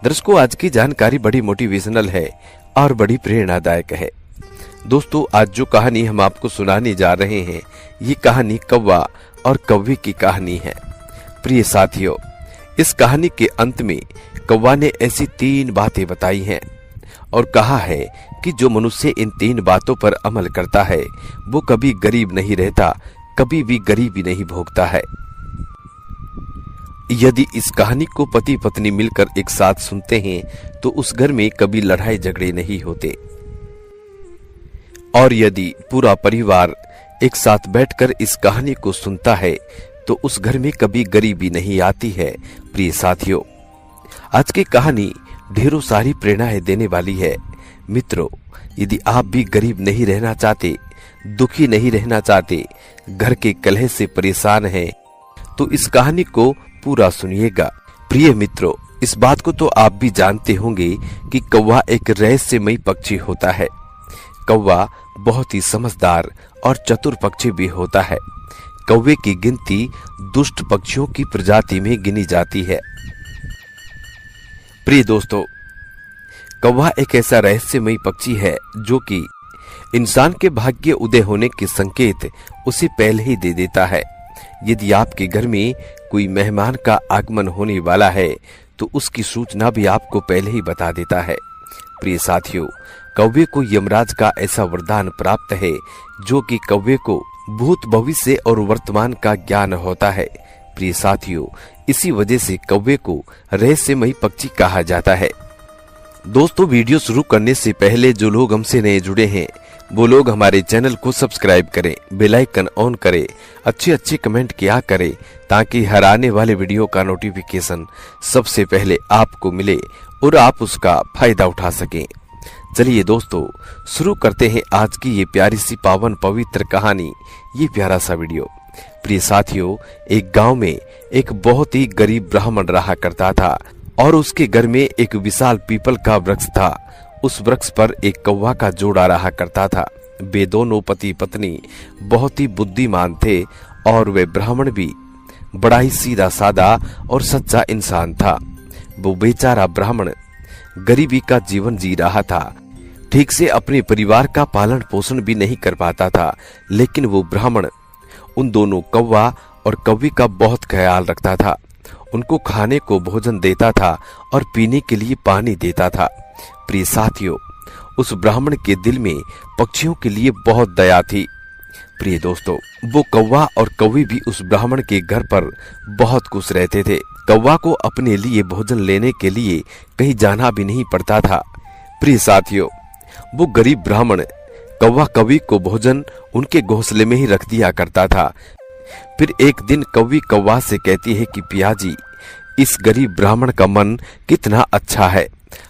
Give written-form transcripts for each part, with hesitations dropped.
दर्शकों, आज की जानकारी बड़ी मोटिवेशनल है और बड़ी प्रेरणादायक है। दोस्तों, आज जो कहानी हम आपको सुनाने जा रहे हैं, ये कहानी कौवा और कौवे की कहानी है। प्रिय साथियों, इस कहानी के अंत में कौवा ने ऐसी 3 बातें बताई हैं और कहा है कि जो मनुष्य इन 3 बातों पर अमल करता है वो कभी गरीब नहीं रहता, कभी भी गरीबी नहीं भोगता है। यदि इस कहानी को पति पत्नी मिलकर एक साथ सुनते हैं तो उस घर में कभी लड़ाई झगड़े नहीं होते, और यदि पूरा परिवार एक साथ बैठकर इस कहानी को सुनता है तो उस घर में कभी गरीबी नहीं आती है। प्रिय साथियों, आज की कहानी ढेरों सारी प्रेरणाएं देने वाली है। मित्रों, यदि आप भी गरीब नहीं रहना चाहते, दुखी नहीं रहना चाहते, घर के कलह से परेशान हैं, तो इस कहानी को पूरा सुनिएगा। प्रिय मित्रों, इस बात को तो आप भी जानते होंगे कि कौवा एक रहस्यमयी पक्षी होता है। कौवा बहुत ही समझदार और चतुर पक्षी भी होता है। कौवे की गिनती दुष्ट पक्षियों की प्रजाति में गिनी जाती है। प्रिय दोस्तों, कौवा एक ऐसा रहस्यमयी पक्षी है जो कि इंसान के भाग्य उदय होने के संकेत उसे पहले ही दे देता है। यदि आपके घर में कोई मेहमान का आगमन होने वाला है तो उसकी सूचना भी आपको पहले ही बता देता है। प्रिय साथियों, कौवे को यमराज का ऐसा वरदान प्राप्त है जो कि कौवे को भूत भविष्य और वर्तमान का ज्ञान होता है। प्रिय साथियों, इसी वजह से कौवे को रहस्यमयी पक्षी कहा जाता है। दोस्तों, वीडियो शुरू करने से पहले जो लोग हमसे नए जुड़े हैं वो लोग हमारे चैनल को सब्सक्राइब करें, बेल आइकन ऑन करें, अच्छे कमेंट किया करें ताकि हर आने वाले वीडियो का नोटिफिकेशन सबसे पहले आपको मिले और आप उसका फायदा उठा सकें। चलिए दोस्तों, शुरू करते हैं आज की ये प्यारी सी पावन पवित्र कहानी, ये प्यारा सा वीडियो। प्रिय साथियों, एक गांव में एक बहुत ही गरीब ब्राह्मण रहा करता था और उसके घर में एक विशाल पीपल का वृक्ष था। उस वृक्ष पर एक कौवा का जोड़ा रहा करता था। वे दोनों पति पत्नी बहुत ही बुद्धिमान थे और वे ब्राह्मण भी बड़ा ही सीधा साधा और सच्चा इंसान था। वो बेचारा ब्राह्मण गरीबी का जीवन जी रहा था, ठीक से अपने परिवार का पालन पोषण भी नहीं कर पाता था, लेकिन वो ब्राह्मण उन दोनों कौवा और कौवी का बहुत ख्याल रखता था। उनको खाने को भोजन देता था और पीने के लिए पानी देता था। प्रिय साथियों, उस ब्राह्मण के दिल में पक्षियों के लिए बहुत दया थी। प्रिय दोस्तों, वो कौवा और कौवी भी उस ब्राह्मण के घर पर बहुत खुश रहते थे। कौवा को अपने लिए भोजन लेने के लिए कहीं जाना भी नहीं पड़ता था। प्रिय साथियों, वो गरीब ब्राह्मण कौवा कौवी को भोजन उनके घोंसले में ही रख दिया करता था। फिर एक दिन कौवी कौवा से कहती है कि पियाजी, इस गरीब ब्राह्मण का मन कितना अच्छा है,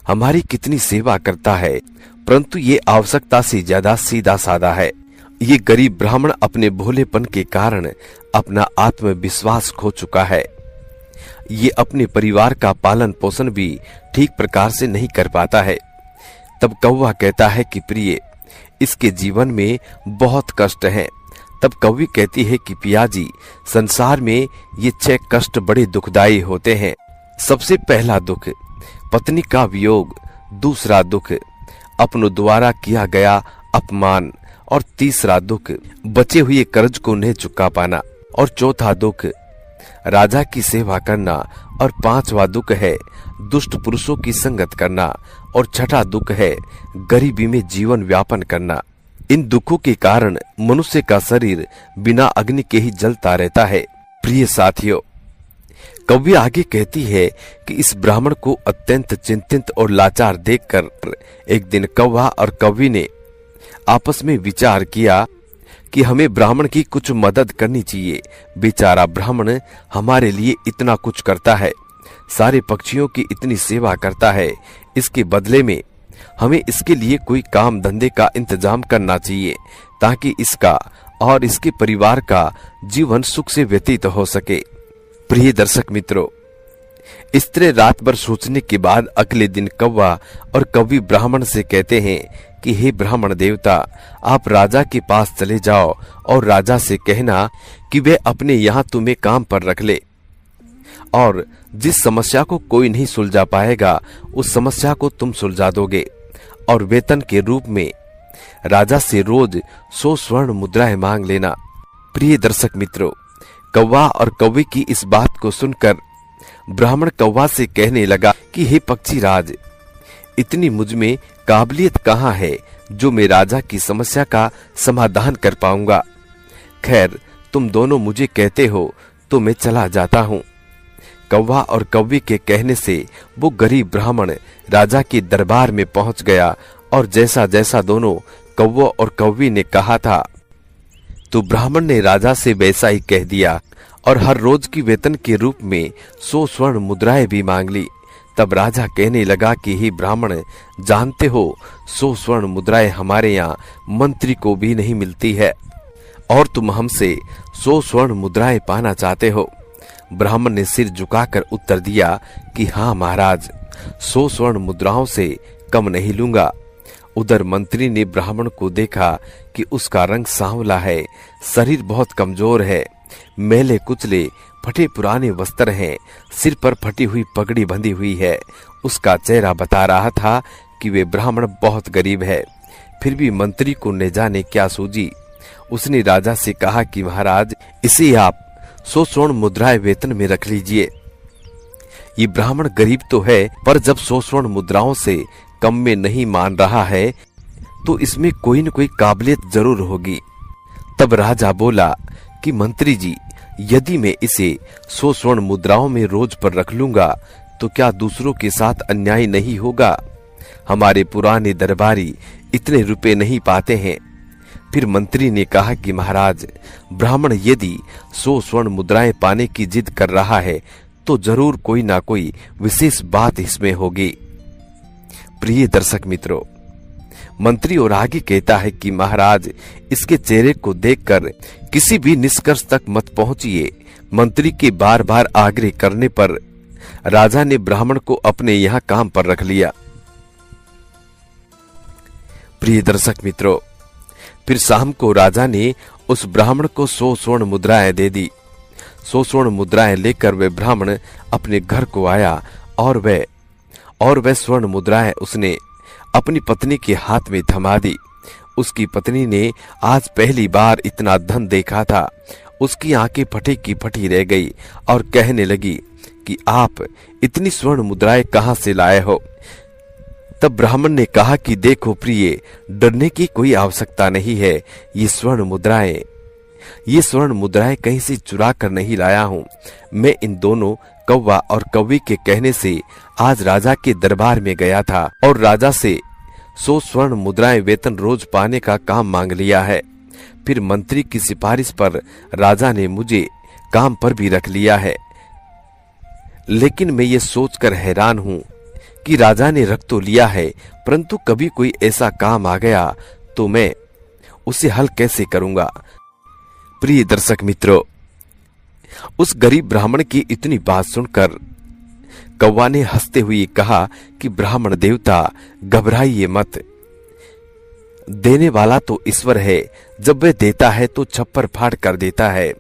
हमारी कितनी सेवा करता है, परंतु ये आवश्यकता से ज्यादा सीधा साधा है। ये गरीब ब्राह्मण अपने भोलेपन के कारण अपना आत्मविश्वास खो चुका है। ये अपने परिवार का पालन पोषण भी ठीक प्रकार से नहीं कर पाता है। तब कौवा कहता है कि प्रिय, इसके जीवन में बहुत कष्ट है। तब कौवी कहती है कि पियाजी, संसार में ये 6 कष्ट बड़े दुखदायी होते हैं। सबसे पहला दुख पत्नी का वियोग, दूसरा दुख अपनों द्वारा किया गया अपमान, और तीसरा दुख बचे हुए कर्ज को नहीं चुका पाना, और चौथा दुख राजा की सेवा करना, और 5वां दुख है दुष्ट पुरुषों की संगत करना, और छठा दुख है गरीबी में जीवन व्यापन करना। इन दुखों के कारण मनुष्य का शरीर बिना अग्नि के ही जलता रहता है। प्रिय साथियों, कौवी आगे कहती है कि इस ब्राह्मण को अत्यंत चिंतित और लाचार देखकर एक दिन कौवा और कौवी ने आपस में विचार किया कि हमें ब्राह्मण की कुछ मदद करनी चाहिए। बेचारा ब्राह्मण हमारे लिए इतना कुछ करता है, सारे पक्षियों की इतनी सेवा करता है, इसके बदले में हमें इसके लिए कोई काम धंधे का इंतजाम करना चाहिए ताकि इसका और इसके परिवार का जीवन सुख से व्यतीत हो सके। प्रिय दर्शक मित्रों, इस तरह रात भर सोचने के बाद अगले दिन कौवा और कौवी ब्राह्मण से कहते हैं कि हे ब्राह्मण देवता, आप राजा के पास चले जाओ और राजा से कहना कि वे अपने यहाँ तुम्हें काम पर रख ले। और जिस समस्या को कोई नहीं सुलझा पाएगा उस समस्या को तुम सुलझा दोगे। और वेतन के रूप में राजा से रोज 100 स्वर्ण मुद्राएं मांग लेना। प्रिय दर्शक मित्रों, कौवा और कौवे की इस बात को सुनकर ब्राह्मण कौवा से कहने लगा कि हे पक्षी राज, इतनी मुझ में काबिलियत कहाँ है जो मैं राजा की समस्या का समाधान कर पाऊंगा। खैर, तुम दोनों मुझे कहते हो तो मैं चला जाता हूँ। कौवा और कौवी के कहने से वो गरीब ब्राह्मण राजा के दरबार में पहुंच गया और जैसा जैसा दोनों कौवा और कौवी ने कहा था तो ब्राह्मण ने राजा से वैसा ही कह दिया और हर रोज की वेतन के रूप में 100 स्वर्ण मुद्राएं भी मांग ली। तब राजा कहने लगा कि हे ब्राह्मण, जानते हो 100 स्वर्ण मुद्राएं हमारे यहाँ मंत्री को भी नहीं मिलती है और तुम हमसे 100 स्वर्ण मुद्राएं पाना चाहते हो। ब्राह्मण ने सिर झुकाकर उत्तर दिया कि हाँ महाराज, 100 स्वर्ण मुद्राओं से कम नहीं लूंगा। उधर मंत्री ने ब्राह्मण को देखा कि उसका रंग सांवला है, शरीर बहुत कमजोर है, मैले कुचले फटे पुराने वस्त्र हैं, सिर पर फटी हुई पगड़ी बंधी हुई है। उसका चेहरा बता रहा था कि वे ब्राह्मण बहुत गरीब है। फिर भी मंत्री को न जाने क्या सूझी। उसने राजा से कहा कि महाराज, इसे आप 100 स्वर्ण मुद्राएं वेतन में रख लीजिए। ये ब्राह्मण गरीब तो है, पर जब 100 स्वर्ण मुद्राओं से कम में नहीं मान रहा है तो इसमें कोई न कोई काबिलियत जरूर होगी। तब राजा बोला कि मंत्री जी, यदि मैं इसे 100 स्वर्ण मुद्राओं में रोज पर रख लूंगा तो क्या दूसरों के साथ अन्याय नहीं होगा? हमारे पुराने दरबारी इतने रुपए नहीं पाते हैं। फिर मंत्री ने कहा कि महाराज, ब्राह्मण यदि 100 स्वर्ण मुद्राएं पाने की जिद कर रहा है तो जरूर कोई ना कोई विशेष बात इसमें होगी। प्रिय दर्शक मित्रों, मंत्री और आगे कहता है कि महाराज, इसके चेहरे को देखकर किसी भी निष्कर्ष तक मत पहुंचिए। मंत्री के बार बार आग्रह करने पर राजा ने ब्राह्मण को अपने यहाँ काम पर रख लिया। प्रिय दर्शक मित्रों, फिर शाम को राजा ने उस ब्राह्मण को 100 स्वर्ण मुद्राएं दे दी। 100 स्वर्ण मुद्राएं लेकर वे ब्राह्मण अपने घर को आया और वह स्वर्ण मुद्राएं उसने अपनी पत्नी के हाथ में थमा दी। उसकी पत्नी ने आज पहली बार इतना धन देखा था। उसकी आंखें फटी की फटी रह गई और कहने लगी कि आप इतनी स्वर्ण मुद्राएं कहां से लाए हो? तब ब्राह्मण ने कहा कि देखो प्रिय, डरने की कोई आवश्यकता नहीं है। ये स्वर्ण मुद्राएं कहीं से चुरा कर नहीं लाया हूं। मैं इन दोनों कौवा और कौवी के कहने से आज राजा के दरबार में गया था और राजा से 100 स्वर्ण मुद्राएं वेतन रोज पाने का काम मांग लिया है। फिर मंत्री की सिफारिश पर राजा ने मुझे काम पर भी रख लिया है। लेकिन मैं ये सोचकर हैरान हूं कि राजा ने रख तो लिया है, परंतु कभी कोई ऐसा काम आ गया तो मैं उसे हल कैसे करूंगा? प्रिय दर्शक मित्रों, उस गरीब ब्राह्मण की इतनी बात सुनकर कौवा ने हंसते हुए कहा कि ब्राह्मण देवता, घबराइए मत। देने वाला तो ईश्वर है। जब वह देता है तो छप्पर फाड़ कर देता है।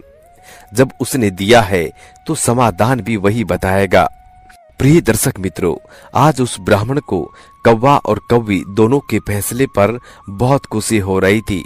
जब उसने दिया है तो समाधान भी वही बताएगा। प्रिय दर्शक मित्रों, आज उस ब्राह्मण को कौवा और कौवी दोनों के फैसले पर बहुत खुशी हो रही थी।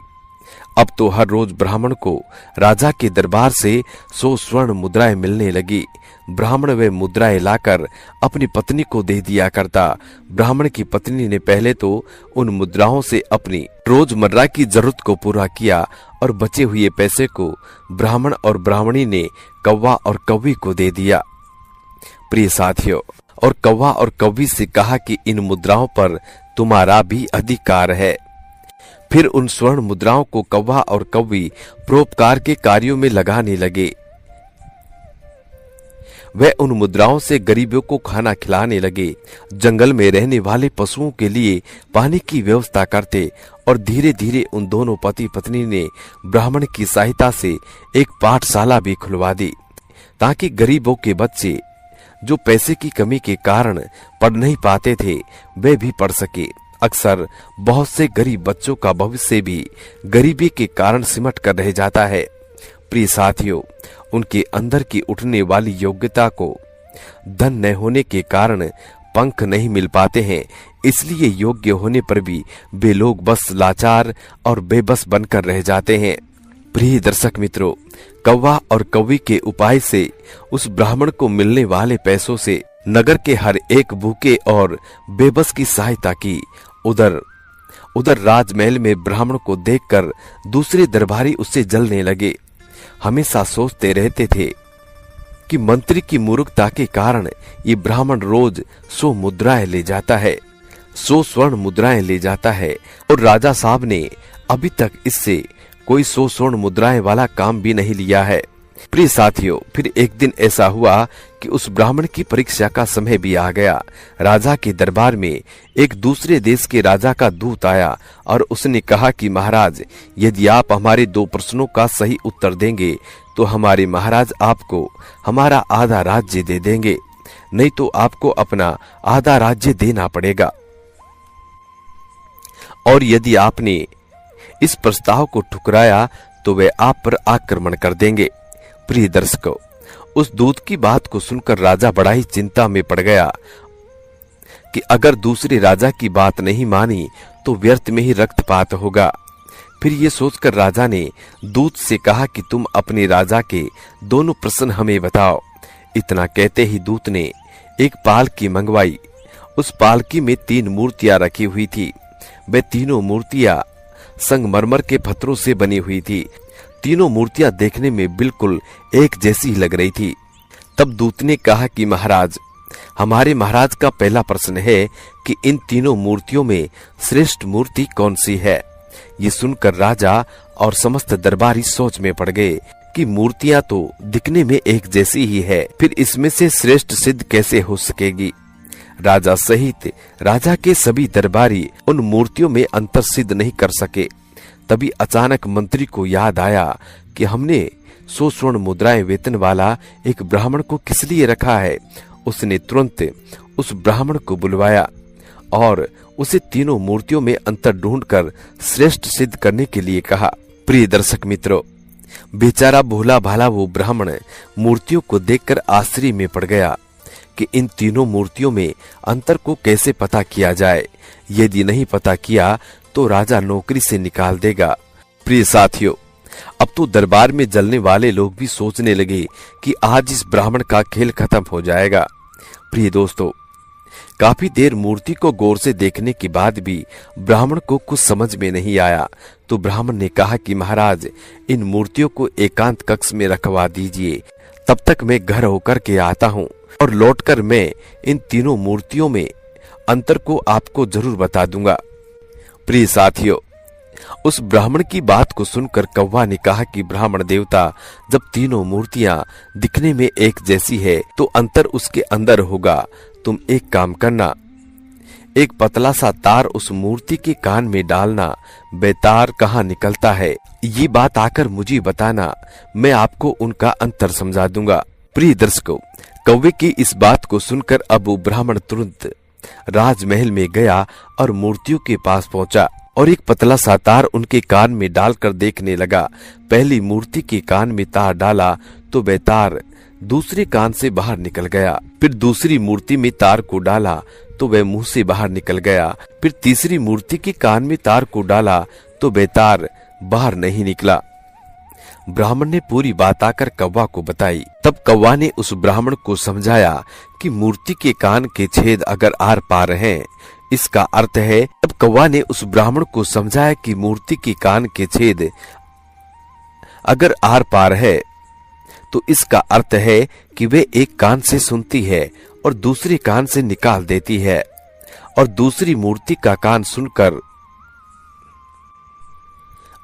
अब तो हर रोज ब्राह्मण को राजा के दरबार से 100 स्वर्ण मुद्राएं मिलने लगी। ब्राह्मण वे मुद्राएं लाकर अपनी पत्नी को दे दिया करता। ब्राह्मण की पत्नी ने पहले तो उन मुद्राओं से अपनी रोजमर्रा की जरूरत को पूरा किया और बचे हुए पैसे को ब्राह्मण और ब्राह्मणी ने कौवा और कौवी को दे दिया। प्रिय साथियों, और कौवा और कौवी से कहा कि इन मुद्राओं पर तुम्हारा भी अधिकार है। फिर उन स्वर्ण मुद्राओं को कौवा और कौवी परोपकार के कार्यों में लगाने लगे। वे उन मुद्राओं से गरीबों को खाना खिलाने लगे, जंगल में रहने वाले पशुओं के लिए पानी की व्यवस्था करते और धीरे धीरे उन दोनों पति पत्नी ने ब्राह्मण की सहायता से एक पाठशाला भी खुलवा दी, ताकि गरीबों के बच्चे जो पैसे की कमी के कारण पढ़ नहीं पाते थे वे भी पढ़ सके। अक्सर बहुत से गरीब बच्चों का भविष्य भी गरीबी के कारण सिमट कर रह जाता है। प्रिय साथियों, उनके अंदर की उठने वाली योग्यता को धन न होने के कारण पंख नहीं मिल पाते हैं, इसलिए योग्य होने पर भी वे लोग बस लाचार और बेबस बनकर रह जाते हैं। प्रिय दर्शक मित्रों, कौवा और कौवी के उपाय से उस ब्राह्मण को मिलने वाले पैसों से नगर के हर एक भूखे और बेबस की सहायता की। उधर राजमहल में ब्राह्मण को देखकर दूसरे दरबारी उससे जलने लगे। हमेशा सोचते रहते थे कि मंत्री की मूर्खता के कारण ये ब्राह्मण रोज 100 मुद्राएं ले जाता है, 100 स्वर्ण मुद्राएं ले जाता है, और राजा साहब ने अभी तक इससे कोई 100 स्वर्ण मुद्राएं वाला काम भी नहीं लिया है। प्रिय साथियों, फिर एक दिन ऐसा हुआ कि उस ब्राह्मण की परीक्षा का समय भी आ गया। राजा के दरबार में एक दूसरे देश के राजा का दूत आया और उसने कहा कि महाराज, यदि आप हमारे 2 प्रश्नों का सही उत्तर देंगे तो हमारे महाराज आपको हमारा आधा राज्य दे देंगे, नहीं तो आपको अपना आधा राज्य देना पड़ेगा, और यदि आपने इस प्रस्ताव को ठुकराया तो वे आप पर आक्रमण कर देंगे। प्रिय दर्शकों, उस दूत की बात को सुनकर राजा बड़ा ही चिंता में पड़ गया कि अगर दूसरे राजा की बात नहीं मानी तो व्यर्थ में ही रक्तपात होगा। फिर ये सोचकर राजा ने दूत से कहा कि तुम अपने राजा के दोनों प्रश्न हमें बताओ। इतना कहते ही दूत ने एक पालकी मंगवाई। उस पालकी में 3 मूर्तियां रखी हुई थी। वे तीनों मूर्तियां संगमरमर के पत्थरों से बनी हुई थी। तीनों मूर्तियां देखने में बिल्कुल एक जैसी लग रही थी। तब दूत ने कहा कि महाराज, हमारे महाराज का पहला प्रश्न है कि इन तीनों मूर्तियों में श्रेष्ठ मूर्ति कौन सी है। ये सुनकर राजा और समस्त दरबारी सोच में पड़ गए कि मूर्तियां तो दिखने में एक जैसी ही है, फिर इसमें से श्रेष्ठ सिद्ध कैसे हो सकेगी। राजा सहित राजा के सभी दरबारी उन मूर्तियों में अंतर सिद्ध नहीं कर सके। तभी अचानक मंत्री को याद आया कि हमने 100 स्वर्ण मुद्राएं वेतन वाला एक ब्राह्मण को किस लिए रखा है। उसने तुरंत उस ब्राह्मण को बुलवाया और उसे तीनों मूर्तियों में अंतर ढूंढकर श्रेष्ठ सिद्ध करने के लिए कहा। प्रिय दर्शक मित्रों, बेचारा भोला भाला वो ब्राह्मण मूर्तियों को देखकर आश्चर्य में पड़ गया कि इन तीनों मूर्तियों में अंतर को कैसे पता किया जाए। यदि नहीं पता किया तो राजा नौकरी से निकाल देगा। प्रिय साथियों, अब तो दरबार में जलने वाले लोग भी सोचने लगे कि आज इस ब्राह्मण का खेल खत्म हो जाएगा। प्रिय दोस्तों, काफी देर मूर्ति को गौर से देखने के बाद भी ब्राह्मण को कुछ समझ में नहीं आया, तो ब्राह्मण ने कहा कि महाराज, इन मूर्तियों को एकांत कक्ष में रखवा दीजिए, तब तक मैं घर होकर के आता हूँ और लौटकर मैं इन तीनों मूर्तियों में अंतर को आपको जरूर बता दूंगा। प्रिय साथियों, उस ब्राह्मण की बात को सुनकर कौवा ने कहा कि ब्राह्मण देवता, जब तीनों मूर्तियां दिखने में एक जैसी है तो अंतर उसके अंदर होगा। तुम एक काम करना, एक पतला सा तार उस मूर्ति के कान में डालना। बेतार कहाँ निकलता है, ये बात आकर मुझे बताना, मैं आपको उनका अंतर समझा दूंगा। प्रिय दर्शकों, कौवे की इस बात को सुनकर अब वो ब्राह्मण तुरंत राजमहल में गया और मूर्तियों के पास पहुंचा और एक पतला सा तार उनके कान में डालकर देखने लगा। पहली मूर्ति के कान में तार डाला तो वह तार दूसरे कान से बाहर निकल गया। फिर दूसरी मूर्ति में तार को डाला तो वह मुंह से बाहर निकल गया। फिर तीसरी मूर्ति के कान में तार को डाला तो वह तार बाहर नहीं निकला। ब्राह्मण ने पूरी बात आकर कौवा को बताई। तब कौवा ने उस ब्राह्मण को समझाया कि मूर्ति के कान के छेद अगर आर पार हैं, इसका अर्थ है। तब कौवा ने उस ब्राह्मण को समझाया कि मूर्ति के कान के छेद अगर आर पार है तो इसका अर्थ है कि वे एक कान से सुनती है और दूसरे कान से निकाल देती है, और दूसरी मूर्ति का कान सुनकर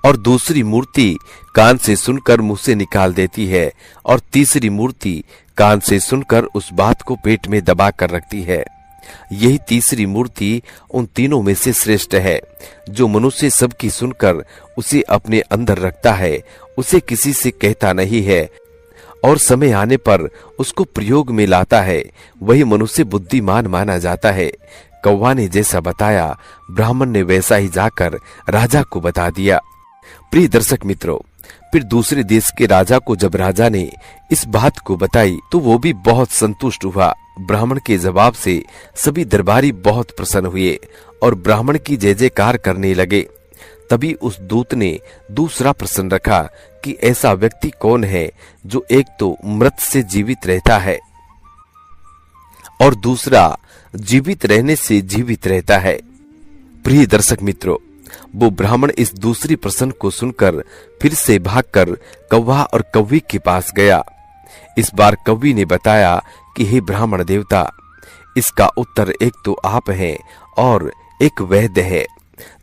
और दूसरी मूर्ति कान से सुनकर मुंह से निकाल देती है, और तीसरी मूर्ति कान से सुनकर उस बात को पेट में दबा कर रखती है। यही तीसरी मूर्ति उन तीनों में से श्रेष्ठ है, जो मनुष्य सबकी सुनकर उसे अपने अंदर रखता है, उसे किसी से कहता नहीं है और समय आने पर उसको प्रयोग में लाता है। वही मनुष्य बुद्धिमान माना जाता है। कौवा ने जैसा बताया, ब्राह्मण ने वैसा ही जाकर राजा को बता दिया। प्रिय दर्शक मित्रों, फिर दूसरे देश के राजा को जब राजा ने इस बात को बताई तो वो भी बहुत संतुष्ट हुआ। ब्राह्मण के जवाब से सभी दरबारी बहुत प्रसन्न हुए और ब्राह्मण की जय जयकार करने लगे। तभी उस दूत ने दूसरा प्रश्न रखा कि ऐसा व्यक्ति कौन है जो एक तो मृत से जीवित रहता है और दूसरा जीवित रहने से जीवित रहता है। प्रिय दर्शक मित्रों, वो ब्राह्मण इस दूसरी प्रश्न को सुनकर फिर से भागकर कौवा और कौवी के पास गया। इस बार कौवी ने बताया कि हे ब्राह्मण देवता, इसका उत्तर एक तो आप हैं और एक वैद्य है।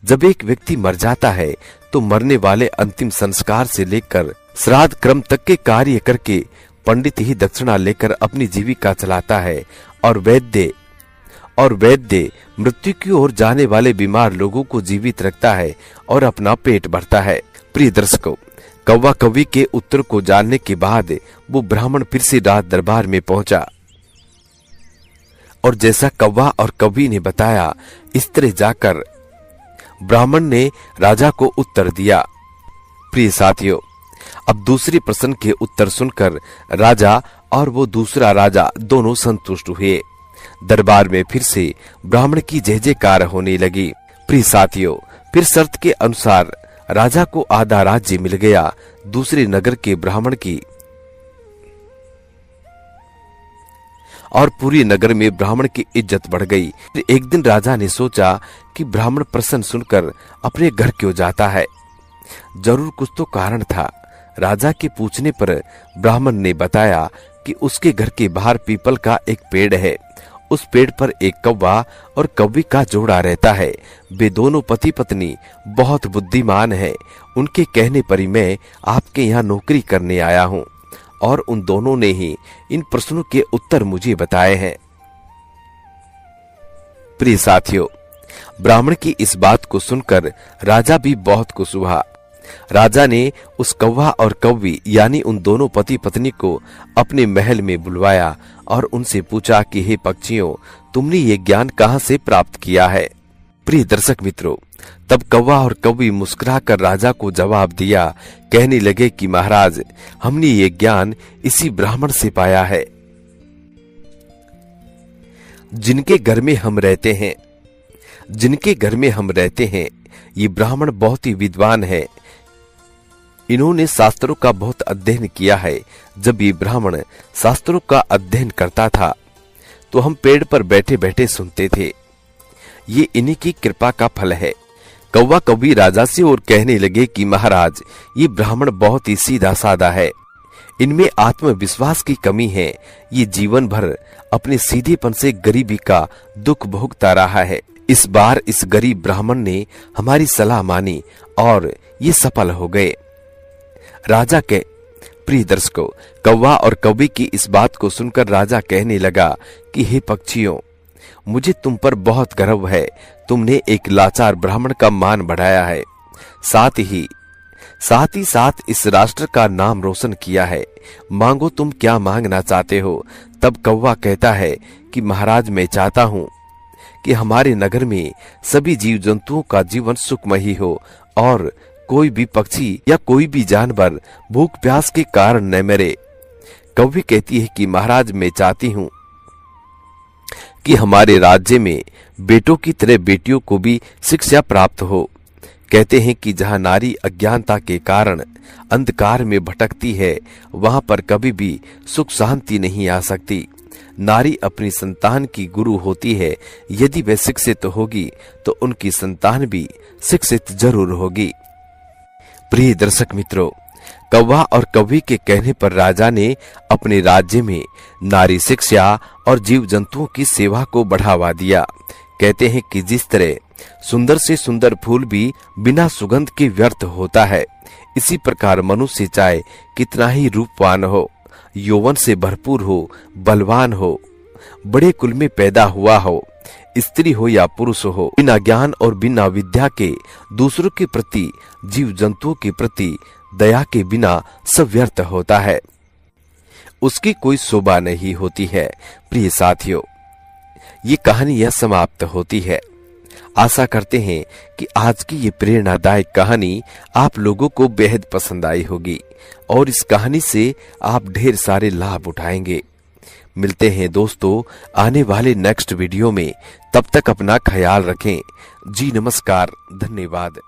जब एक व्यक्ति मर जाता है तो मरने वाले अंतिम संस्कार से लेकर श्राद्ध क्रम तक के कार्य करके पंडित ही दक्षिणा लेकर अपनी जीविका चलाता है और वैद्य मृत्यु की ओर जाने वाले बीमार लोगों को जीवित रखता है और अपना पेट भरता है। प्रिय दर्शकों, कौवा कौवी के उत्तर को जानने के बाद वो ब्राह्मण फिर से राज दरबार में पहुंचा और जैसा कौवा और कौवी ने बताया इस तरह जाकर ब्राह्मण ने राजा को उत्तर दिया। प्रिय साथियों, अब दूसरे प्रश्न के उत्तर सुनकर राजा और वो दूसरा राजा दोनों संतुष्ट हुए। दरबार में फिर से ब्राह्मण की जय जयकार होने लगी। प्रिय साथियों, फिर शर्त के अनुसार राजा को आधा राज्य मिल गया दूसरे नगर के ब्राह्मण की और पूरी नगर में ब्राह्मण की इज्जत बढ़ गई। फिर एक दिन राजा ने सोचा कि ब्राह्मण प्रश्न सुनकर अपने घर क्यों जाता है। जरूर कुछ तो कारण था। राजा के पूछने पर ब्राह्मण ने बताया कि उसके घर के बाहर पीपल का एक पेड़ है। उस पेड़ पर एक कौवा और कौवी का जोड़ा रहता है। वे दोनों पति पत्नी बहुत बुद्धिमान हैं। उनके कहने पर ही मैं आपके यहाँ नौकरी करने आया हूँ और उन दोनों ने ही इन प्रश्नों के उत्तर मुझे बताए हैं। प्रिय साथियों, ब्राह्मण की इस बात को सुनकर राजा भी बहुत खुश हुआ। राजा ने उस कौवा और कौवी यानी उन दोनों पति पत्नी को अपने महल में बुलवाया और उनसे पूछा कि हे पक्षियों, तुमने ये ज्ञान कहाँ से प्राप्त किया है। प्रिय दर्शक मित्रों, तब कौवा और कौवी मुस्कुराकर राजा को जवाब दिया। कहने लगे कि महाराज, हमने ये ज्ञान इसी ब्राह्मण से पाया है जिनके घर में हम रहते हैं। ये ब्राह्मण बहुत ही विद्वान है। इन्होंने शास्त्रों का बहुत अध्ययन किया है। जब ये ब्राह्मण शास्त्रों का अध्ययन करता था तो हम पेड़ पर बैठे बैठे सुनते थे। ये इन्हीं की कृपा का फल है। कौवा कौवी राजा से और कहने लगे कि महाराज, ये ब्राह्मण बहुत ही सीधा साधा है। इनमें आत्मविश्वास की कमी है। ये जीवन भर अपने सीधेपन से गरीबी का दुख भोगता रहा है। इस बार इस गरीब ब्राह्मण ने हमारी सलाह मानी और ये सफल हो गए। राजा के प्रिय दर्शकों, कौवा और कौवी की इस बात को सुनकर राजा कहने लगा कि हे पक्षियों, मुझे तुम पर बहुत गर्व है। तुमने एक लाचार ब्राह्मण का मान बढ़ाया है, साथ ही साथ इस राष्ट्र का नाम रोशन किया है। मांगो, तुम क्या मांगना चाहते हो। तब कौवा कहता है कि महाराज, मैं चाहता हूँ कि हमारे नगर में सभी जीव जंतुओं का जीवन सुखमय हो और कोई भी पक्षी या कोई भी जानवर भूख प्यास के कारण न मरे। कौवी कहती है कि महाराज, मैं चाहती हूँ कि हमारे राज्य में बेटों की तरह बेटियों को भी शिक्षा प्राप्त हो। कहते हैं कि जहाँ नारी अज्ञानता के कारण अंधकार में भटकती है, वहां पर कभी भी सुख शांति नहीं आ सकती। नारी अपनी संतान की गुरु होती है। यदि वह शिक्षित होगी तो उनकी संतान भी शिक्षित जरूर होगी। प्रिय दर्शक मित्रों, कौवा और कौवी के कहने पर राजा ने अपने राज्य में नारी शिक्षा और जीव जंतुओं की सेवा को बढ़ावा दिया। कहते हैं कि जिस तरह सुंदर से सुंदर फूल भी बिना सुगंध के व्यर्थ होता है, इसी प्रकार मनुष्य चाहे कितना ही रूपवान हो, यौवन से भरपूर हो, बलवान हो, बड़े कुल में पैदा हुआ हो, स्त्री हो या पुरुष हो, बिना ज्ञान और बिना विद्या के दूसरों के प्रति, जीव जंतुओं के प्रति दया के बिना सब व्यर्थ होता है। उसकी कोई शोभा नहीं होती है। प्रिय साथियों, ये कहानी यह समाप्त होती है। आशा करते हैं कि आज की ये प्रेरणादायक कहानी आप लोगों को बेहद पसंद आई होगी और इस कहानी से आप ढेर सारे लाभ उठाएंगे। मिलते हैं दोस्तों आने वाले नेक्स्ट वीडियो में। तब तक अपना ख्याल रखें। जी नमस्कार, धन्यवाद।